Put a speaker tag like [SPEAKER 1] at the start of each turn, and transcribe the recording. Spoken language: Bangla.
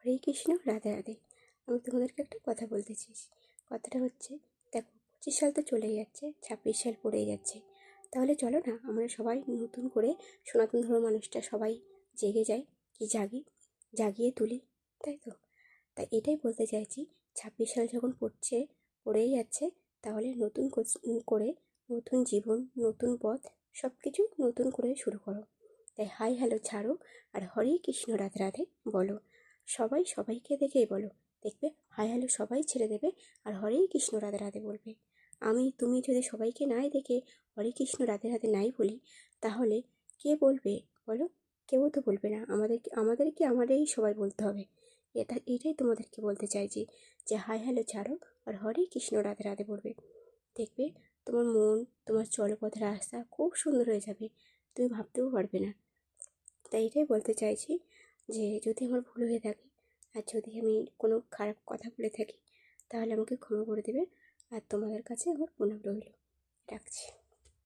[SPEAKER 1] হরে কৃষ্ণ, রাধে রাধে। আমি তোমাদেরকে একটা কথা বলতে চাইছি। কথাটা হচ্ছে, দেখো 25 সাল তো চলেই যাচ্ছে, 26 সাল পড়েই যাচ্ছে। তাহলে চলো না আমরা সবাই নতুন করে সনাতন ধর্ম মানুষটা সবাই জেগে যাই, কি জাগি, জাগিয়ে তুলি, তাই তো? তাই এটাই বলতে চাইছি, 26 সাল যখন পড়েই যাচ্ছে, তাহলে নতুন করে নতুন জীবন, নতুন পথ, সব কিছু নতুন করে শুরু করো। তাই হাই হ্যালো ছাড়ো, আর হরে কৃষ্ণ রাধে রাধে বলো। সবাই সবাইকে দেখেই বলো, দেখবে হাই হ্যালো সবাই ছেড়ে দেবে, আর হরে কৃষ্ণ রাধে রাধে বলবে। আমি তুমি যদি সবাইকে নাই দেখে হরে কৃষ্ণ রাধে রাধে নাই বলি, তাহলে কে বলবে বলো? কেউ তো বলবে না। আমাদেরকে আমাদেরই সবাই বলতে হবে। এটাই তোমাদেরকে বলতে চাইছি, যে হাই হ্যালো ছাড়ো, আর হরে কৃষ্ণ রাধে রাধে বলবে। দেখবে তোমার মন, তোমার চলপথের রাস্তা খুব সুন্দর হয়ে যাবে, তুমি ভাবতেও পারবে না। তাই এটাই বলতে চাইছি, যে যদি আমার ভুল হয়ে থাকে, আর যদি আমি কোনো খারাপ কথা বলে থাকি, তাহলে আমাকে ক্ষমা করে দেবে। আর তোমাদের কাছে আমার প্রণাম রইল। রাখছি।